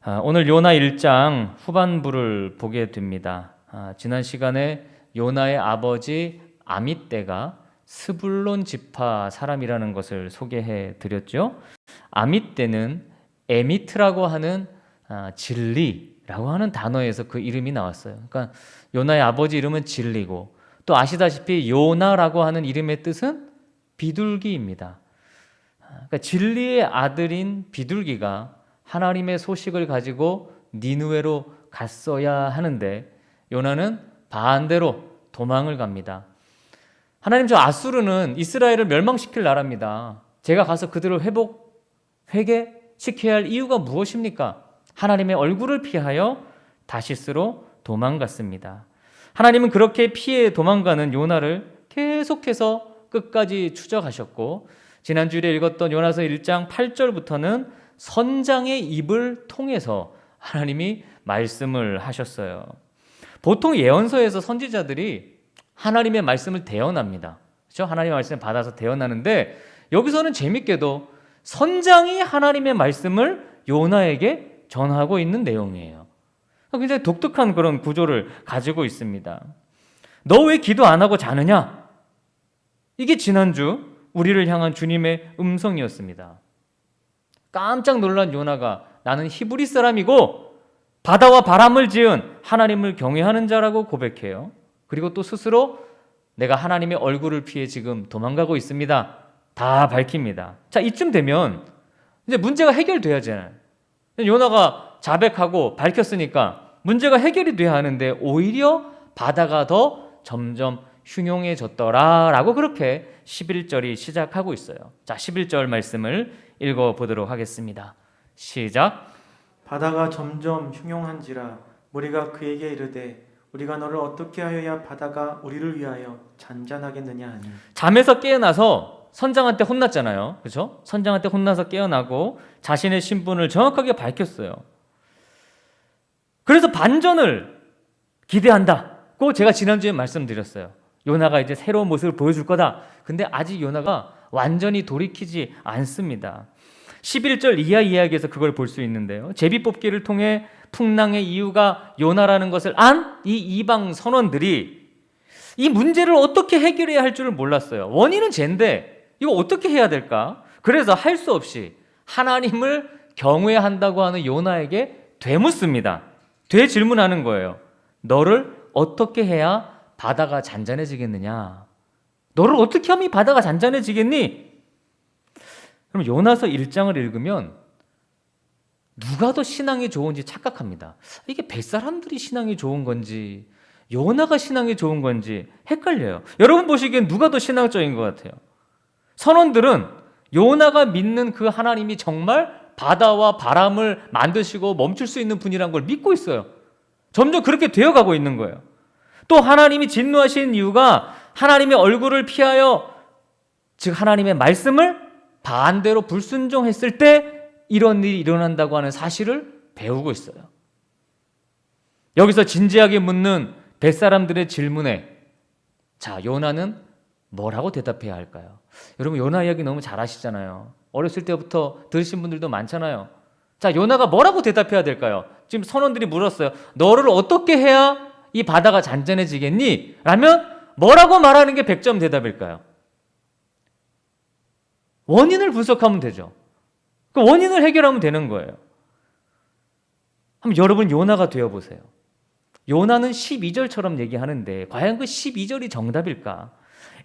오늘 요나 1장 후반부를 보게 됩니다. 지난 시간에 요나의 아버지 아밋떼가 스불론 지파 사람이라는 것을 소개해 드렸죠. 아밋떼는 에미트라고 하는 진리라고 하는 단어에서 그 이름이 나왔어요. 그러니까 요나의 아버지 이름은 진리고, 또 아시다시피 요나라고 하는 이름의 뜻은 비둘기입니다. 그러니까 진리의 아들인 비둘기가 하나님의 소식을 가지고 니느웨로 갔어야 하는데 요나는 반대로 도망을 갑니다. 하나님, 저 아수르는 이스라엘을 멸망시킬 나라입니다. 제가 가서 그들을 회개시켜야 할 이유가 무엇입니까? 하나님의 얼굴을 피하여 다시스로 도망갔습니다. 하나님은 그렇게 피해 도망가는 요나를 계속해서 끝까지 추적하셨고, 지난주에 읽었던 요나서 1장 8절부터는 선장의 입을 통해서 하나님이 말씀을 하셨어요. 보통 예언서에서 선지자들이 하나님의 말씀을 대언합니다. 그렇죠? 하나님의 말씀을 받아서 대언하는데, 여기서는 재밌게도 선장이 하나님의 말씀을 요나에게 전하고 있는 내용이에요. 굉장히 독특한 그런 구조를 가지고 있습니다. 너 왜 기도 안 하고 자느냐? 이게 지난주 우리를 향한 주님의 음성이었습니다. 깜짝 놀란 요나가 나는 히브리 사람이고 바다와 바람을 지은 하나님을 경외하는 자라고 고백해요. 그리고 또 스스로 내가 하나님의 얼굴을 피해 지금 도망가고 있습니다. 다 밝힙니다. 자, 이쯤 되면 이제 문제가 해결돼야잖아요. 요나가 자백하고 밝혔으니까 문제가 해결이 돼야 하는데 오히려 바다가 더 점점 흉흉해졌더라라고 그렇게 11절이 시작하고 있어요. 자, 11절 말씀을 읽어보도록 하겠습니다. 시작. 바다가 점점 흉흉한지라 무리가 그에게 이르되 우리가 너를 어떻게 하여야 바다가 우리를 위하여 잔잔하겠느냐 하니. 잠에서 깨어나서 선장한테 혼났잖아요. 그렇죠? 선장한테 혼나서 깨어나고 자신의 신분을 정확하게 밝혔어요. 그래서 반전을 기대한다고 제가 지난주에 말씀드렸어요. 요나가 이제 새로운 모습을 보여줄 거다. 근데 아직 요나가 완전히 돌이키지 않습니다. 11절 이하 이야기에서 그걸 볼 수 있는데요. 제비뽑기를 통해 풍랑의 이유가 요나라는 것을 안 이 이방 선원들이 이 문제를 어떻게 해결해야 할 줄을 몰랐어요. 원인은 쟤인데 이거 어떻게 해야 될까? 그래서 할 수 없이 하나님을 경외한다고 하는 요나에게 되묻습니다. 되질문하는 거예요. 너를 어떻게 해야 바다가 잔잔해지겠느냐? 너를 어떻게 하면 이 바다가 잔잔해지겠니? 그럼 요나서 1장을 읽으면 누가 더 신앙이 좋은지 착각합니다. 이게 뱃사람들이 신앙이 좋은 건지 요나가 신앙이 좋은 건지 헷갈려요. 여러분 보시기엔 누가 더 신앙적인 것 같아요? 선원들은 요나가 믿는 그 하나님이 정말 바다와 바람을 만드시고 멈출 수 있는 분이란 걸 믿고 있어요. 점점 그렇게 되어가고 있는 거예요. 또 하나님이 진노하신 이유가 하나님의 얼굴을 피하여, 즉 하나님의 말씀을 반대로 불순종했을 때 이런 일이 일어난다고 하는 사실을 배우고 있어요. 여기서 진지하게 묻는 뱃사람들의 질문에 자, 요나는 뭐라고 대답해야 할까요? 여러분 요나 이야기 너무 잘 아시잖아요. 어렸을 때부터 들으신 분들도 많잖아요. 자, 요나가 뭐라고 대답해야 될까요? 지금 선원들이 물었어요. 너를 어떻게 해야 이 바다가 잔잔해지겠니? 라면 뭐라고 말하는 게 100점 대답일까요? 원인을 분석하면 되죠. 그 원인을 해결하면 되는 거예요. 한번 여러분 요나가 되어보세요. 요나는 12절처럼 얘기하는데 과연 그 12절이 정답일까?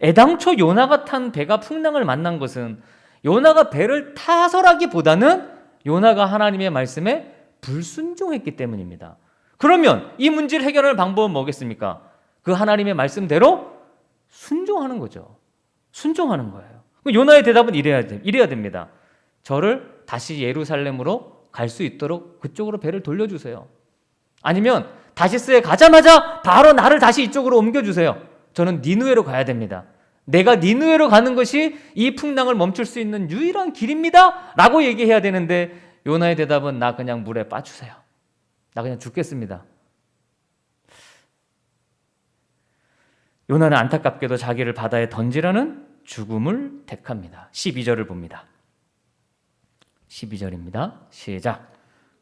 애당초 요나가 탄 배가 풍랑을 만난 것은 요나가 배를 타서라기보다는 요나가 하나님의 말씀에 불순종했기 때문입니다. 그러면 이 문제를 해결할 방법은 뭐겠습니까? 그 하나님의 말씀대로 순종하는 거죠. 순종하는 거예요. 요나의 대답은 이래야 됩니다. 저를 다시 예루살렘으로 갈 수 있도록 그쪽으로 배를 돌려주세요. 아니면 다시스에 가자마자 바로 나를 다시 이쪽으로 옮겨주세요. 저는 니느웨로 가야 됩니다. 내가 니느웨로 가는 것이 이 풍랑을 멈출 수 있는 유일한 길입니다. 라고 얘기해야 되는데 요나의 대답은 나 그냥 물에 빠주세요. 나 그냥 죽겠습니다. 요나는 안타깝게도 자기를 바다에 던지라는 죽음을 택합니다. 12절을 봅니다. 12절입니다. 시작.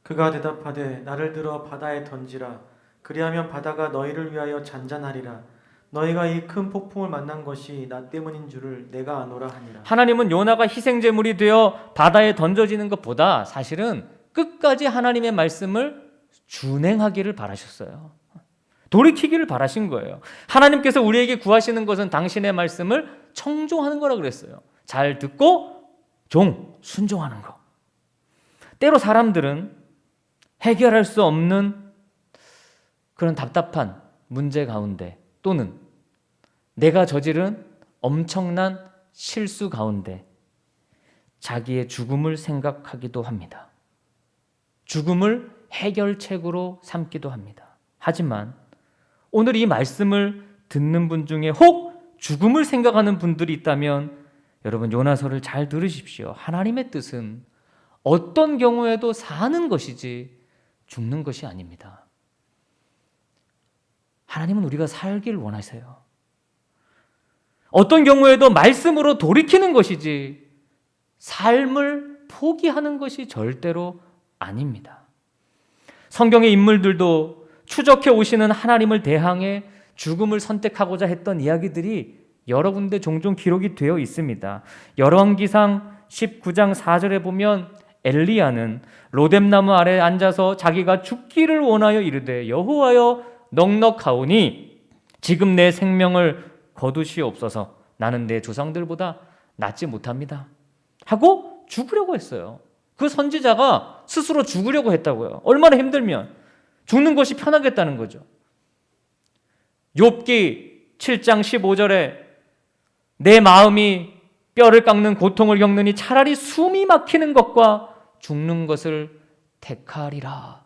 그가 대답하되 나를 들어 바다에 던지라. 그리하면 바다가 너희를 위하여 잔잔하리라. 너희가 이 큰 폭풍을 만난 것이 나 때문인 줄을 내가 아노라 하니라. 하나님은 요나가 희생제물이 되어 바다에 던져지는 것보다 사실은 끝까지 하나님의 말씀을 준행하기를 바라셨어요. 돌이키기를 바라신 거예요. 하나님께서 우리에게 구하시는 것은 당신의 말씀을 청종하는 거라 그랬어요. 잘 듣고 순종하는 거. 때로 사람들은 해결할 수 없는 그런 답답한 문제 가운데 또는 내가 저지른 엄청난 실수 가운데 자기의 죽음을 생각하기도 합니다. 죽음을 해결책으로 삼기도 합니다. 하지만 오늘 이 말씀을 듣는 분 중에 혹 죽음을 생각하는 분들이 있다면 여러분 요나서를 잘 들으십시오. 하나님의 뜻은 어떤 경우에도 사는 것이지 죽는 것이 아닙니다. 하나님은 우리가 살길 원하세요. 어떤 경우에도 말씀으로 돌이키는 것이지 삶을 포기하는 것이 절대로 아닙니다. 성경의 인물들도 추적해 오시는 하나님을 대항해 죽음을 선택하고자 했던 이야기들이 여러 군데 종종 기록이 되어 있습니다. 열왕기상 19장 4절에 보면 엘리야는 로뎀나무 아래에 앉아서 자기가 죽기를 원하여 이르되 여호와여 넉넉하오니 지금 내 생명을 거두시옵소서. 나는 내 조상들보다 낫지 못합니다 하고 죽으려고 했어요. 그 선지자가 스스로 죽으려고 했다고요. 얼마나 힘들면 죽는 것이 편하겠다는 거죠. 욥기 7장 15절에 내 마음이 뼈를 깎는 고통을 겪느니 차라리 숨이 막히는 것과 죽는 것을 택하리라.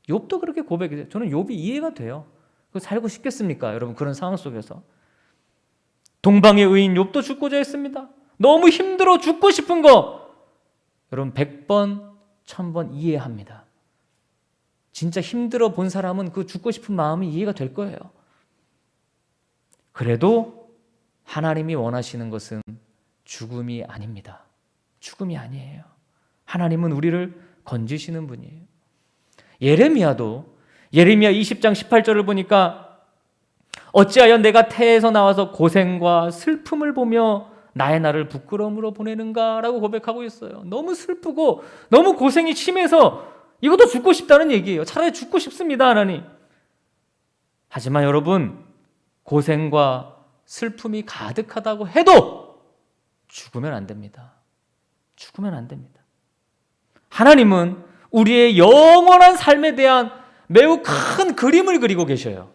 욥도 그렇게 고백해요. 저는 욥이 이해가 돼요. 살고 싶겠습니까? 여러분 그런 상황 속에서. 동방의 의인 욥도 죽고자 했습니다. 너무 힘들어 죽고 싶은 거 여러분 100번 1000번 이해합니다. 진짜 힘들어 본 사람은 그 죽고 싶은 마음이 이해가 될 거예요. 그래도 하나님이 원하시는 것은 죽음이 아닙니다. 죽음이 아니에요. 하나님은 우리를 건지시는 분이에요. 예레미야도 예레미야 20장 18절을 보니까 어찌하여 내가 태에서 나와서 고생과 슬픔을 보며 나의 날을 부끄러움으로 보내는가 라고 고백하고 있어요. 너무 슬프고 너무 고생이 심해서 이것도 죽고 싶다는 얘기예요. 차라리 죽고 싶습니다, 하나님. 하지만 여러분 고생과 슬픔이 가득하다고 해도 죽으면 안 됩니다. 죽으면 안 됩니다. 하나님은 우리의 영원한 삶에 대한 매우 큰 그림을 그리고 계셔요.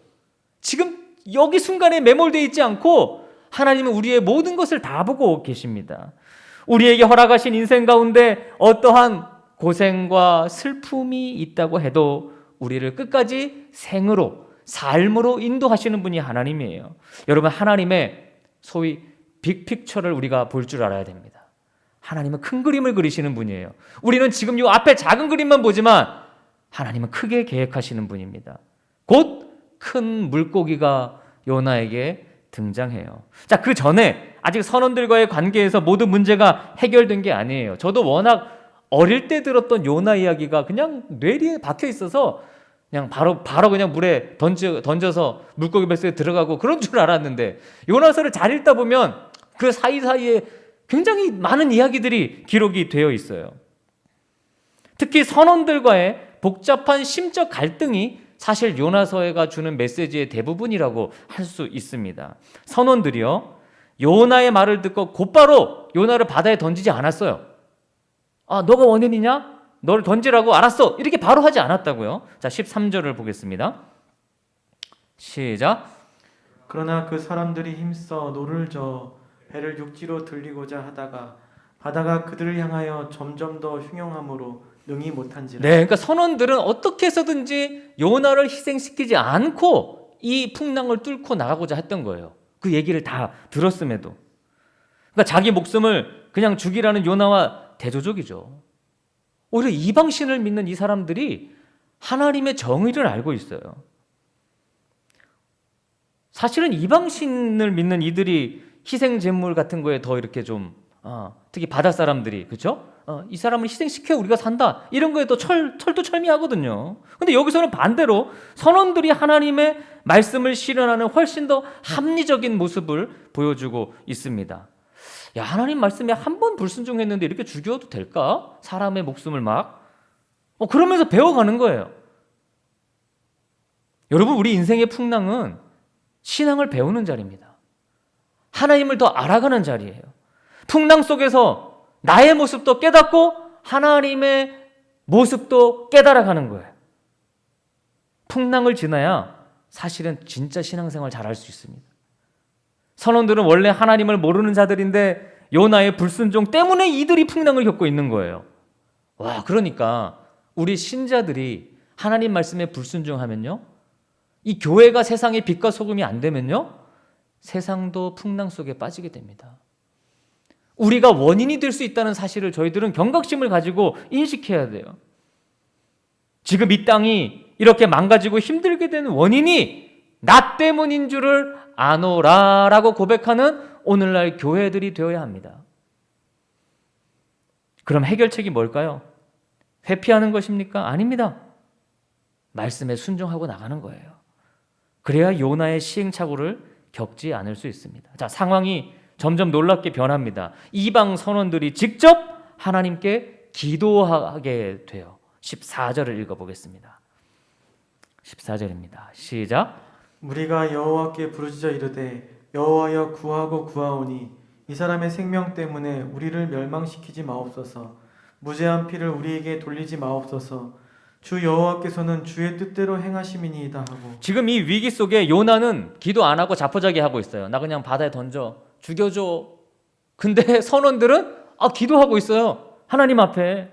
지금 여기 순간에 매몰되어 있지 않고 하나님은 우리의 모든 것을 다 보고 계십니다. 우리에게 허락하신 인생 가운데 어떠한 고생과 슬픔이 있다고 해도 우리를 끝까지 생으로 삶으로 인도하시는 분이 하나님이에요. 여러분 하나님의 소위 빅픽처를 우리가 볼 줄 알아야 됩니다. 하나님은 큰 그림을 그리시는 분이에요. 우리는 지금 이 앞에 작은 그림만 보지만 하나님은 크게 계획하시는 분입니다. 곧 큰 물고기가 요나에게 등장해요. 자, 그 전에 아직 선원들과의 관계에서 모든 문제가 해결된 게 아니에요. 저도 워낙 어릴 때 들었던 요나 이야기가 그냥 뇌리에 박혀 있어서 그냥 바로 그냥 물에 던져서 물고기 뱃속에 들어가고 그런 줄 알았는데 요나서를 잘 읽다 보면 그 사이사이에 굉장히 많은 이야기들이 기록이 되어 있어요. 특히 선원들과의 복잡한 심적 갈등이 사실 요나서가 주는 메시지의 대부분이라고 할 수 있습니다. 선원들이요, 요나의 말을 듣고 곧바로 요나를 바다에 던지지 않았어요. 아, 너가 원인이냐? 너를 던지라고? 알았어. 이렇게 바로 하지 않았다고요. 자, 13절을 보겠습니다. 시작. 그러나 그 사람들이 힘써 노를 저어 배를 육지로 들리고자 하다가 바다가 그들을 향하여 점점 더 흉용함으로 능히 못한지라. 네, 그러니까 선원들은 어떻게 해서든지 요나를 희생시키지 않고 이 풍랑을 뚫고 나가고자 했던 거예요. 그 얘기를 다 들었음에도. 그러니까 자기 목숨을 그냥 죽이라는 요나와 대조적이죠. 오히려 이방신을 믿는 이 사람들이 하나님의 정의를 알고 있어요. 사실은 이방신을 믿는 이들이 희생제물 같은 거에 더 이렇게 좀 특히 바다 사람들이, 그렇죠? 이 사람을 희생시켜 우리가 산다. 이런 거에 또 철두철미하거든요. 근데 여기서는 반대로 선원들이 하나님의 말씀을 실현하는 훨씬 더 합리적인 모습을 보여주고 있습니다. 야, 하나님 말씀에 한 번 불순종했는데 이렇게 죽여도 될까? 사람의 목숨을 막. 그러면서 배워가는 거예요. 여러분, 우리 인생의 풍랑은 신앙을 배우는 자리입니다. 하나님을 더 알아가는 자리예요. 풍랑 속에서 나의 모습도 깨닫고 하나님의 모습도 깨달아가는 거예요. 풍랑을 지나야 사실은 진짜 신앙생활 잘할 수 있습니다. 선원들은 원래 하나님을 모르는 자들인데 요나의 불순종 때문에 이들이 풍랑을 겪고 있는 거예요. 와, 그러니까 우리 신자들이 하나님 말씀에 불순종하면요, 이 교회가 세상의 빛과 소금이 안 되면요, 세상도 풍랑 속에 빠지게 됩니다. 우리가 원인이 될 수 있다는 사실을 저희들은 경각심을 가지고 인식해야 돼요. 지금 이 땅이 이렇게 망가지고 힘들게 되는 원인이 나 때문인 줄을 아노라라고 고백하는 오늘날 교회들이 되어야 합니다. 그럼 해결책이 뭘까요? 회피하는 것입니까? 아닙니다. 말씀에 순종하고 나가는 거예요. 그래야 요나의 시행착오를 겪지 않을 수 있습니다. 자, 상황이 점점 놀랍게 변합니다. 이방 선원들이 직접 하나님께 기도하게 돼요. 14절을 읽어보겠습니다. 14절입니다. 시작. 우리가 여호와께 부르짖어 이르되 여호와여 구하고 구하오니 이 사람의 생명 때문에 우리를 멸망시키지 마옵소서. 무죄한 피를 우리에게 돌리지 마옵소서. 주 여호와께서는 주의 뜻대로 행하심이니이다 하고. 지금 이 위기 속에 요나는 기도 안 하고 자포자기 하고 있어요. 나 그냥 바다에 던져 죽여줘. 근데 선원들은 기도하고 있어요. 하나님 앞에.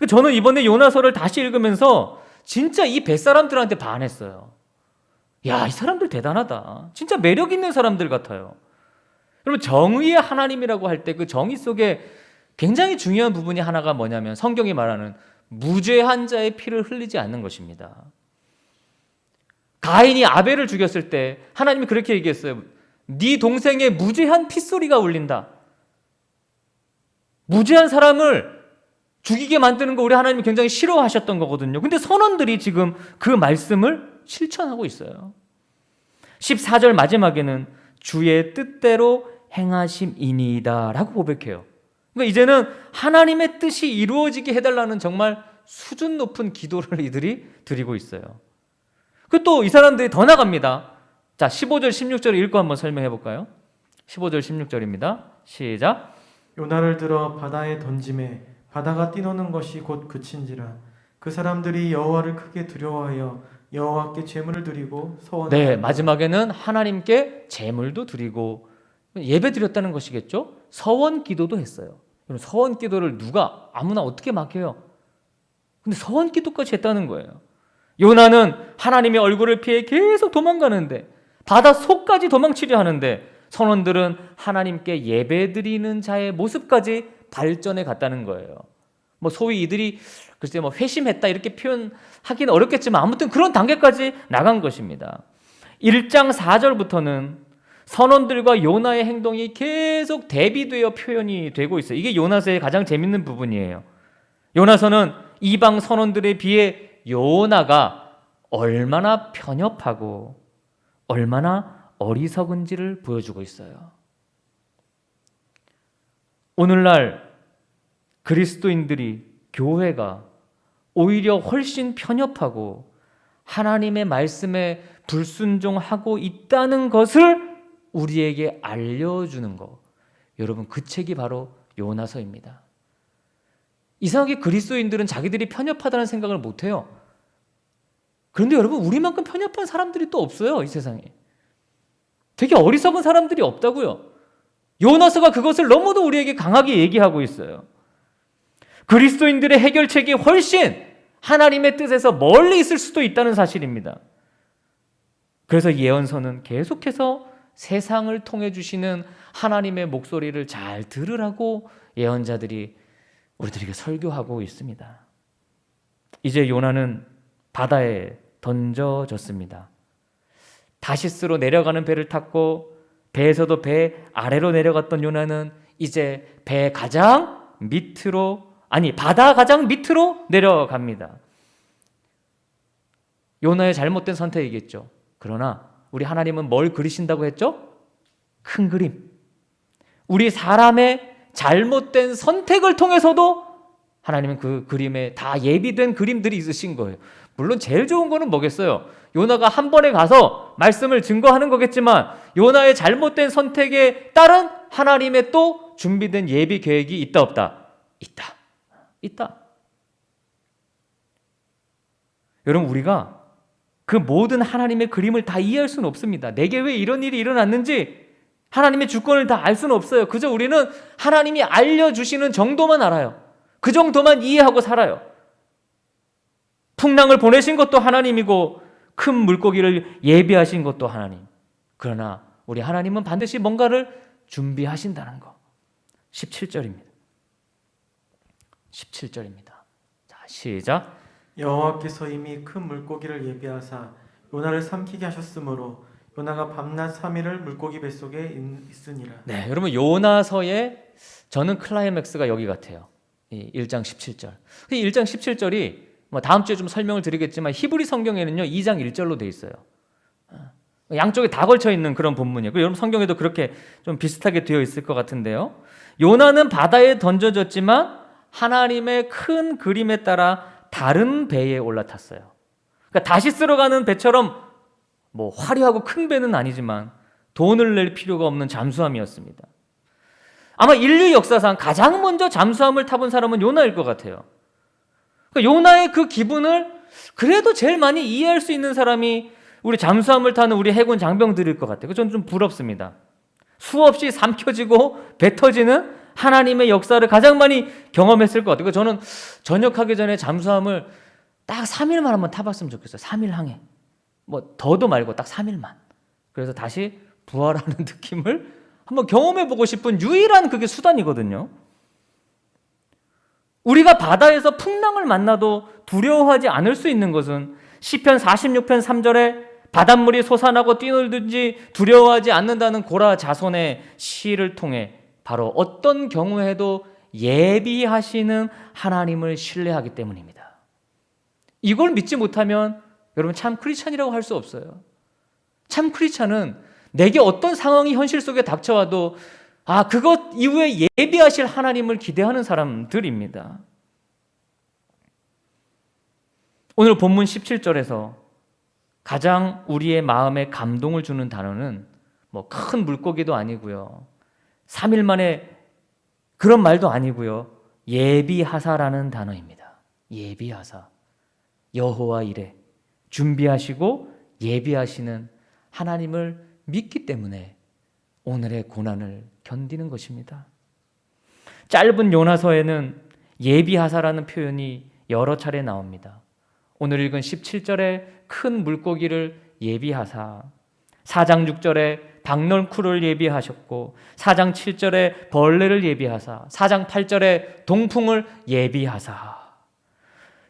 저는 이번에 요나서를 다시 읽으면서 진짜 이 뱃사람들한테 반했어요. 야, 이 사람들 대단하다. 진짜 매력 있는 사람들 같아요. 여러분, 정의의 하나님이라고 할 때 그 정의 속에 굉장히 중요한 부분이 하나가 뭐냐면 성경이 말하는 무죄한 자의 피를 흘리지 않는 것입니다. 가인이 아벨을 죽였을 때 하나님이 그렇게 얘기했어요. 네 동생의 무죄한 핏소리가 울린다. 무죄한 사람을 죽이게 만드는 거 우리 하나님이 굉장히 싫어하셨던 거거든요. 근데 선원들이 지금 그 말씀을 실천하고 있어요. 14절 마지막에는 주의 뜻대로 행하심이니이다 라고 고백해요. 그러니까 이제는 하나님의 뜻이 이루어지게 해달라는 정말 수준 높은 기도를 이들이 드리고 있어요. 그 또 이 사람들이 더 나갑니다. 자, 15절 16절 읽고 한번 설명해 볼까요? 15절 16절입니다. 시작. 요나를 들어 바다에 던짐에 바다가 뛰노는 것이 곧 그친지라. 그 사람들이 여호와를 크게 두려워하여 여호와께 제물을 드리고 서원하였다. 네, 마지막에는 하나님께 제물도 드리고 예배 드렸다는 것이겠죠? 서원 기도도 했어요. 서원 기도를 누가 아무나 어떻게 맡겨요? 근데 서원 기도까지 했다는 거예요. 요나는 하나님의 얼굴을 피해 계속 도망가는데 바다 속까지 도망치려 하는데 선원들은 하나님께 예배드리는 자의 모습까지 발전해 갔다는 거예요. 소위 이들이 글쎄 회심했다 이렇게 표현하기는 어렵겠지만 아무튼 그런 단계까지 나간 것입니다. 1장 4절부터는 선원들과 요나의 행동이 계속 대비되어 표현이 되고 있어요. 이게 요나서의 가장 재밌는 부분이에요. 요나서는 이방 선원들에 비해 요나가 얼마나 편협하고 얼마나 어리석은지를 보여주고 있어요. 오늘날 그리스도인들이, 교회가 오히려 훨씬 편협하고 하나님의 말씀에 불순종하고 있다는 것을 우리에게 알려주는 것. 여러분, 그 책이 바로 요나서입니다. 이상하게 그리스도인들은 자기들이 편협하다는 생각을 못해요. 그런데 여러분, 우리만큼 편협한 사람들이 또 없어요, 이 세상에. 되게 어리석은 사람들이 없다고요. 요나서가 그것을 너무도 우리에게 강하게 얘기하고 있어요. 그리스도인들의 해결책이 훨씬 하나님의 뜻에서 멀리 있을 수도 있다는 사실입니다. 그래서 예언서는 계속해서 세상을 통해 주시는 하나님의 목소리를 잘 들으라고 예언자들이 우리들에게 설교하고 있습니다. 이제 요나는 바다에 던져졌습니다. 다시스로 내려가는 배를 탔고 배에서도 배 아래로 내려갔던 요나는 이제 배 가장 밑으로 바다 가장 밑으로 내려갑니다. 요나의 잘못된 선택이겠죠. 그러나 우리 하나님은 뭘 그리신다고 했죠? 큰 그림. 우리 사람의 잘못된 선택을 통해서도 하나님은 그 그림에 다 예비된 그림들이 있으신 거예요. 물론 제일 좋은 거는 뭐겠어요? 요나가 한 번에 가서 말씀을 증거하는 거겠지만 요나의 잘못된 선택에 따른 하나님의 또 준비된 예비 계획이 있다 없다? 있다. 여러분, 우리가 그 모든 하나님의 그림을 다 이해할 수는 없습니다. 내게 왜 이런 일이 일어났는지 하나님의 주권을 다 알 수는 없어요. 그저 우리는 하나님이 알려주시는 정도만 알아요. 그 정도만 이해하고 살아요. 풍랑을 보내신 것도 하나님이고 큰 물고기를 예비하신 것도 하나님. 그러나 우리 하나님은 반드시 뭔가를 준비하신다는 거. 17절입니다. 자, 시작. 여호와께서 이미 큰 물고기를 예비하사 요나를 삼키게 하셨으므로 요나가 밤낮 3일을 물고기 뱃속에 있으니라. 네, 여러분, 요나서의 저는 클라이맥스가 여기 같아요. 이 1장 17절. 1장 17절이 다음 주에 좀 설명을 드리겠지만 히브리 성경에는요 2장 1절로 돼 있어요. 양쪽에 다 걸쳐 있는 그런 본문이에요. 여러분 성경에도 그렇게 좀 비슷하게 되어 있을 것 같은데요. 요나는 바다에 던져졌지만 하나님의 큰 그림에 따라 다른 배에 올라탔어요. 그러니까 다시 쓸어가는 배처럼 화려하고 큰 배는 아니지만 돈을 낼 필요가 없는 잠수함이었습니다. 아마 인류 역사상 가장 먼저 잠수함을 타본 사람은 요나일 것 같아요. 그러니까 요나의 그 기분을 그래도 제일 많이 이해할 수 있는 사람이 우리 잠수함을 타는 우리 해군 장병들일 것 같아요. 저는 좀 부럽습니다. 수없이 삼켜지고 배 터지는 하나님의 역사를 가장 많이 경험했을 것 같아요. 저는 전역하기 전에 잠수함을 딱 3일만 한번 타봤으면 좋겠어요. 3일 항해. 더도 말고 딱 3일만. 그래서 다시 부활하는 느낌을 한번 경험해보고 싶은 유일한 그게 수단이거든요. 우리가 바다에서 풍랑을 만나도 두려워하지 않을 수 있는 것은 시편 46편 3절에 바닷물이 솟아나고 뛰놀든지 두려워하지 않는다는 고라 자손의 시를 통해 바로 어떤 경우에도 예비하시는 하나님을 신뢰하기 때문입니다. 이걸 믿지 못하면 여러분 참 크리스찬이라고 할 수 없어요. 참 크리스찬은 내게 어떤 상황이 현실 속에 닥쳐와도 그것 이후에 예비하실 하나님을 기대하는 사람들입니다. 오늘 본문 17절에서 가장 우리의 마음에 감동을 주는 단어는 큰 물고기도 아니고요. 3일 만에 그런 말도 아니고요. 예비하사라는 단어입니다. 예비하사. 여호와 이레. 준비하시고 예비하시는 하나님을 믿기 때문에 오늘의 고난을 견디는 것입니다. 짧은 요나서에는 예비하사라는 표현이 여러 차례 나옵니다. 오늘 읽은 17절에 큰 물고기를 예비하사, 4장 6절에 박널쿨을 예비하셨고 4장 7절에 벌레를 예비하사, 4장 8절에 동풍을 예비하사.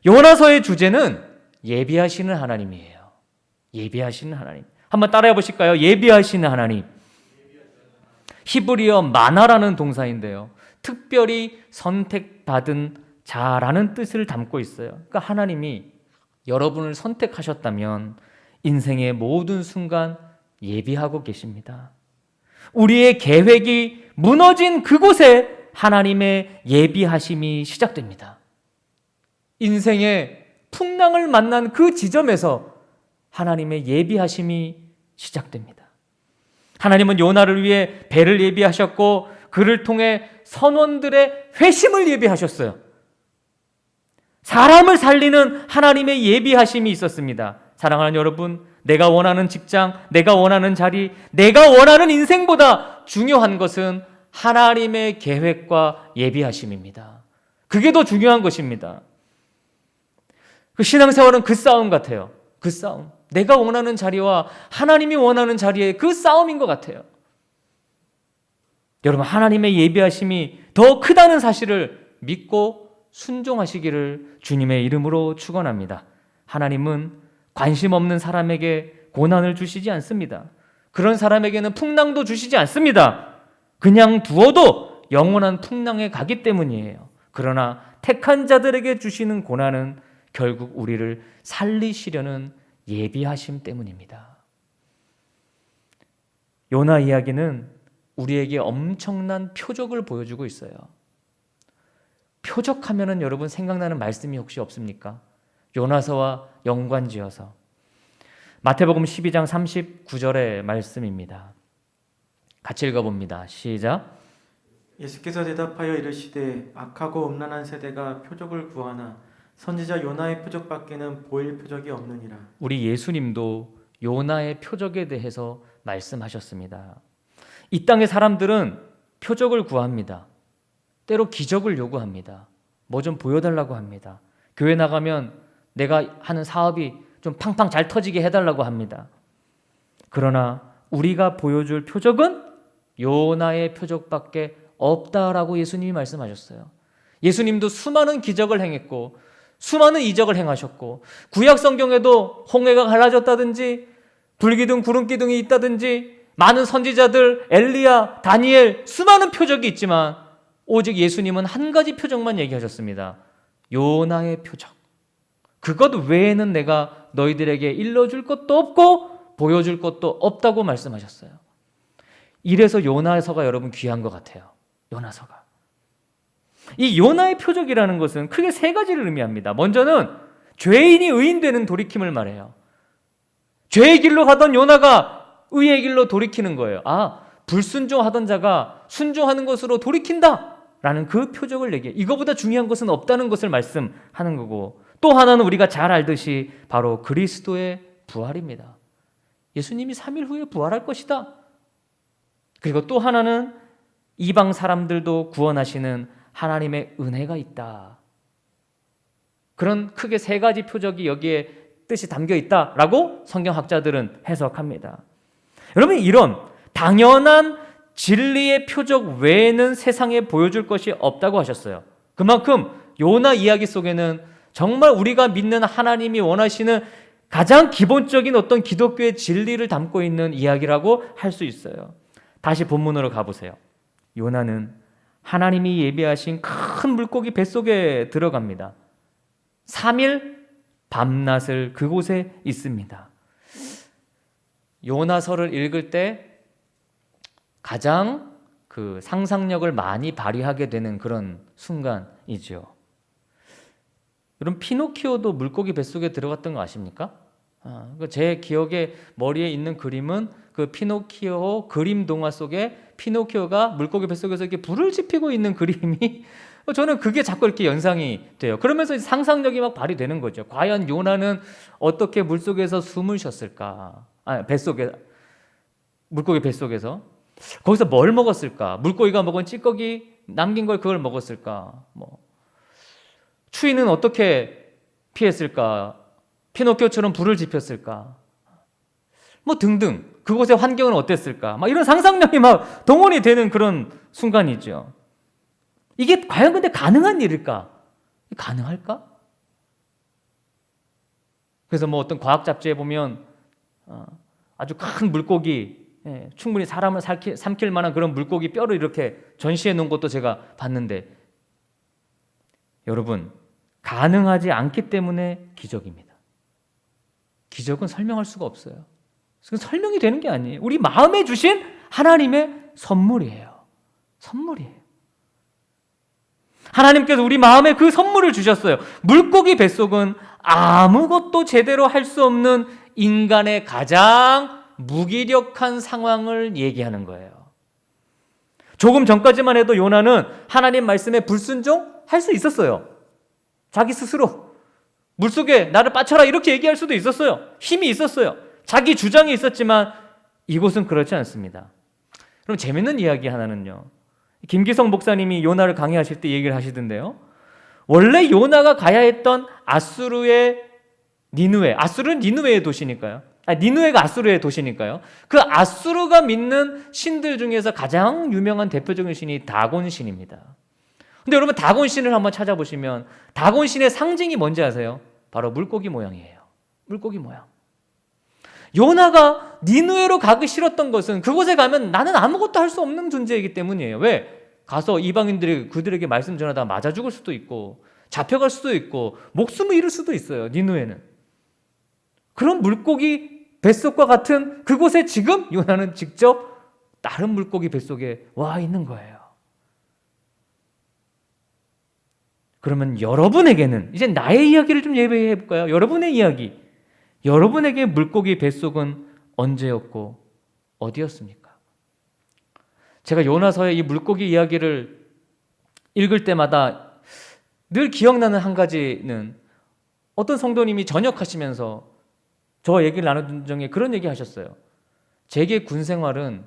요나서의 주제는 예비하시는 하나님이에요. 예비하시는 하나님. 한번 따라해 보실까요? 예비하시는 하나님. 히브리어 마나라는 동사인데요. 특별히 선택받은 자라는 뜻을 담고 있어요. 그러니까 하나님이 여러분을 선택하셨다면 인생의 모든 순간 예비하고 계십니다. 우리의 계획이 무너진 그곳에 하나님의 예비하심이 시작됩니다. 인생의 풍랑을 만난 그 지점에서 하나님의 예비하심이 시작됩니다. 하나님은 요나를 위해 배를 예비하셨고 그를 통해 선원들의 회심을 예비하셨어요. 사람을 살리는 하나님의 예비하심이 있었습니다. 사랑하는 여러분, 내가 원하는 직장, 내가 원하는 자리, 내가 원하는 인생보다 중요한 것은 하나님의 계획과 예비하심입니다. 그게 더 중요한 것입니다. 그 신앙생활은 그 싸움 같아요. 그 싸움. 내가 원하는 자리와 하나님이 원하는 자리의 그 싸움인 것 같아요. 여러분, 하나님의 예비하심이 더 크다는 사실을 믿고 순종하시기를 주님의 이름으로 축원합니다. 하나님은 관심 없는 사람에게 고난을 주시지 않습니다. 그런 사람에게는 풍랑도 주시지 않습니다. 그냥 두어도 영원한 풍랑에 가기 때문이에요. 그러나 택한 자들에게 주시는 고난은 결국 우리를 살리시려는 예비하심 때문입니다. 요나 이야기는 우리에게 엄청난 표적을 보여주고 있어요. 표적하면은 여러분 생각나는 말씀이 혹시 없습니까? 요나서와 연관지어서 마태복음 12장 39절의 말씀입니다. 같이 읽어봅니다. 시작. 예수께서 대답하여 이르시되 악하고 음란한 세대가 표적을 구하나 선지자 요나의 표적밖에는 보일 표적이 없느니라. 우리 예수님도 요나의 표적에 대해서 말씀하셨습니다. 이 땅의 사람들은 표적을 구합니다. 때로 기적을 요구합니다. 뭐 좀 보여달라고 합니다. 교회 나가면 내가 하는 사업이 좀 팡팡 잘 터지게 해달라고 합니다. 그러나 우리가 보여줄 표적은 요나의 표적밖에 없다라고 예수님이 말씀하셨어요. 예수님도 수많은 기적을 행했고 수많은 이적을 행하셨고 구약 성경에도 홍해가 갈라졌다든지 불기둥 구름기둥이 있다든지 많은 선지자들 엘리야 다니엘 수많은 표적이 있지만 오직 예수님은 한 가지 표적만 얘기하셨습니다. 요나의 표적. 그것 외에는 내가 너희들에게 일러줄 것도 없고 보여줄 것도 없다고 말씀하셨어요. 이래서 요나서가 여러분 귀한 것 같아요. 요나서가. 이 요나의 표적이라는 것은 크게 세 가지를 의미합니다. 먼저는 죄인이 의인되는 돌이킴을 말해요. 죄의 길로 가던 요나가 의의 길로 돌이키는 거예요. 아, 불순종하던 자가 순종하는 것으로 돌이킨다 라는 그 표적을 얘기해요. 이거보다 중요한 것은 없다는 것을 말씀하는 거고, 또 하나는 우리가 잘 알듯이 바로 그리스도의 부활입니다. 예수님이 3일 후에 부활할 것이다. 그리고 또 하나는 이방 사람들도 구원하시는 하나님의 은혜가 있다. 그런 크게 세 가지 표적이 여기에 뜻이 담겨 있다라고 성경학자들은 해석합니다. 여러분, 이런 당연한 진리의 표적 외에는 세상에 보여줄 것이 없다고 하셨어요. 그만큼 요나 이야기 속에는 정말 우리가 믿는 하나님이 원하시는 가장 기본적인 어떤 기독교의 진리를 담고 있는 이야기라고 할 수 있어요. 다시 본문으로 가보세요. 요나는 하나님이 예비하신 큰 물고기 뱃속에 들어갑니다. 3일 밤낮을 그곳에 있습니다. 요나서를 읽을 때 가장 그 상상력을 많이 발휘하게 되는 그런 순간이죠. 여러분, 피노키오도 물고기 뱃속에 들어갔던 거 아십니까? 제 기억에 머리에 있는 그림은 그 피노키오 그림 동화 속에 피노키오가 물고기 뱃속에서 이렇게 불을 지피고 있는 그림이 저는 그게 자꾸 이렇게 연상이 돼요. 그러면서 상상력이 막 발휘되는 거죠. 과연 요나는 어떻게 물속에서 숨을 쉬었을까? 뱃속에, 물고기 뱃속에서 거기서 뭘 먹었을까? 물고기가 먹은 찌꺼기 남긴 걸 그걸 먹었을까? 추위는 어떻게 피했을까? 피노키오처럼 불을 지폈을까? 등등. 그곳의 환경은 어땠을까? 이런 상상력이 막 동원이 되는 그런 순간이죠. 이게 과연 근데 가능한 일일까? 가능할까? 그래서 어떤 과학 잡지에 보면 아주 큰 물고기, 충분히 사람을 삼킬 만한 그런 물고기 뼈를 이렇게 전시해 놓은 것도 제가 봤는데, 여러분, 가능하지 않기 때문에 기적입니다. 기적은 설명할 수가 없어요. 그건 설명이 되는 게 아니에요. 우리 마음에 주신 하나님의 선물이에요. 선물이에요. 하나님께서 우리 마음에 그 선물을 주셨어요. 물고기 뱃속은 아무것도 제대로 할 수 없는 인간의 가장 무기력한 상황을 얘기하는 거예요. 조금 전까지만 해도 요나는 하나님 말씀에 불순종할 수 있었어요. 자기 스스로 물속에 나를 빠쳐라 이렇게 얘기할 수도 있었어요. 힘이 있었어요. 자기 주장이 있었지만 이곳은 그렇지 않습니다. 그럼 재밌는 이야기 하나는요, 김기성 목사님이 요나를 강의하실 때 얘기를 하시던데요, 원래 요나가 가야 했던 아수르의 니느웨, 아수르는 니느웨의 도시니까요. 니느웨가 아수르의 도시니까요. 그 아수르가 믿는 신들 중에서 가장 유명한 대표적인 신이 다곤 신입니다. 근데 여러분, 다곤 신을 한번 찾아보시면 다곤 신의 상징이 뭔지 아세요? 바로 물고기 모양이에요. 물고기 모양. 요나가 니느웨로 가기 싫었던 것은 그곳에 가면 나는 아무것도 할 수 없는 존재이기 때문이에요. 왜? 가서 이방인들이 그들에게 말씀 전하다가 맞아 죽을 수도 있고 잡혀갈 수도 있고 목숨을 잃을 수도 있어요. 니누에는. 그런 물고기 뱃속과 같은 그곳에 지금 요나는 직접 다른 물고기 뱃속에 와 있는 거예요. 그러면 여러분에게는 이제 나의 이야기를 좀 예배해 볼까요? 여러분의 이야기, 여러분에게 물고기 뱃속은 언제였고 어디였습니까? 제가 요나서의 이 물고기 이야기를 읽을 때마다 늘 기억나는 한 가지는 어떤 성도님이 전역하시면서 저와 얘기를 나누던 중에 그런 얘기 하셨어요. 제게 군 생활은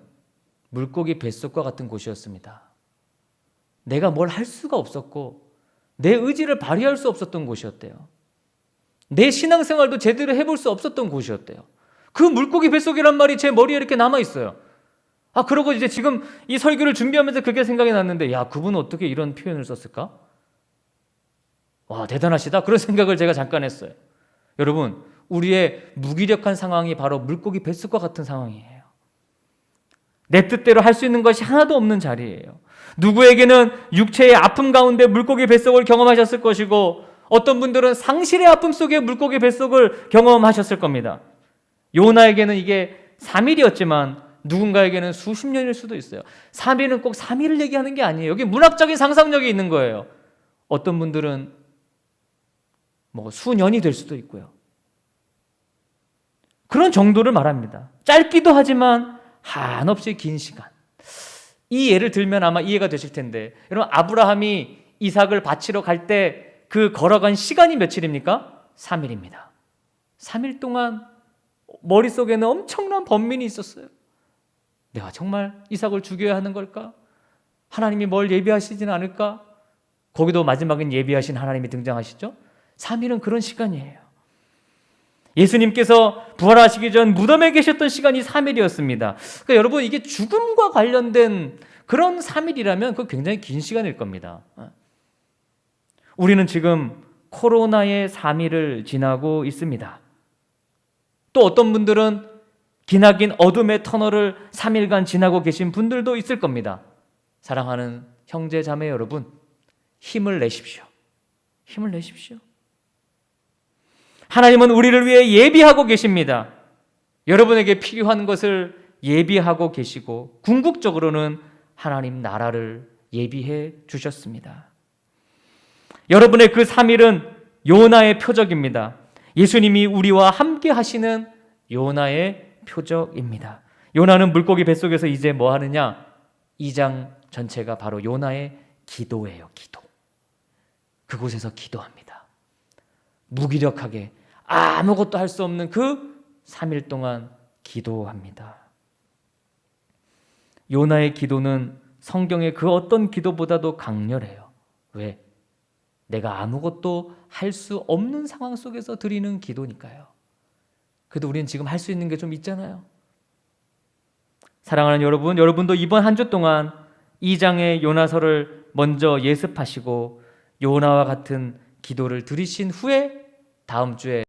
물고기 뱃속과 같은 곳이었습니다. 내가 뭘 할 수가 없었고 내 의지를 발휘할 수 없었던 곳이었대요. 내 신앙생활도 제대로 해볼 수 없었던 곳이었대요. 그 물고기 뱃속이란 말이 제 머리에 이렇게 남아있어요. 그러고 이제 지금 이 설교를 준비하면서 그게 생각이 났는데, 야, 그분은 어떻게 이런 표현을 썼을까? 와, 대단하시다. 그런 생각을 제가 잠깐 했어요. 여러분, 우리의 무기력한 상황이 바로 물고기 뱃속과 같은 상황이에요. 내 뜻대로 할 수 있는 것이 하나도 없는 자리예요. 누구에게는 육체의 아픔 가운데 물고기 뱃속을 경험하셨을 것이고, 어떤 분들은 상실의 아픔 속에 물고기 뱃속을 경험하셨을 겁니다. 요나에게는 이게 3일이었지만 누군가에게는 수십 년일 수도 있어요. 3일은 꼭 3일을 얘기하는 게 아니에요. 여기 문학적인 상상력이 있는 거예요. 어떤 분들은 수년이 될 수도 있고요. 그런 정도를 말합니다. 짧기도 하지만 한없이 긴 시간. 이 예를 들면 아마 이해가 되실 텐데, 여러분, 아브라함이 이삭을 바치러 갈 때 그 걸어간 시간이 며칠입니까? 3일입니다. 3일 동안 머릿속에는 엄청난 번민이 있었어요. 내가 정말 이삭을 죽여야 하는 걸까? 하나님이 뭘 예비하시지는 않을까? 거기도 마지막엔 예비하신 하나님이 등장하시죠? 3일은 그런 시간이에요. 예수님께서 부활하시기 전 무덤에 계셨던 시간이 3일이었습니다. 그러니까 여러분, 이게 죽음과 관련된 그런 3일이라면 그거 굉장히 긴 시간일 겁니다. 우리는 지금 코로나의 3일을 지나고 있습니다. 또 어떤 분들은 기나긴 어둠의 터널을 3일간 지나고 계신 분들도 있을 겁니다. 사랑하는 형제 자매 여러분, 힘을 내십시오. 힘을 내십시오. 하나님은 우리를 위해 예비하고 계십니다. 여러분에게 필요한 것을 예비하고 계시고 궁극적으로는 하나님 나라를 예비해 주셨습니다. 여러분의 그 3일은 요나의 표적입니다. 예수님이 우리와 함께 하시는 요나의 표적입니다. 요나는 물고기 뱃속에서 이제 뭐 하느냐? 2장 전체가 바로 요나의 기도예요. 기도. 그곳에서 기도합니다. 무기력하게 아무것도 할 수 없는 그 3일 동안 기도합니다. 요나의 기도는 성경의 그 어떤 기도보다도 강렬해요. 왜? 내가 아무것도 할 수 없는 상황 속에서 드리는 기도니까요. 그래도 우리는 지금 할 수 있는 게 좀 있잖아요. 사랑하는 여러분, 여러분도 이번 한 주 동안 2장의 요나서를 먼저 예습하시고 요나와 같은 기도를 드리신 후에 다음 주에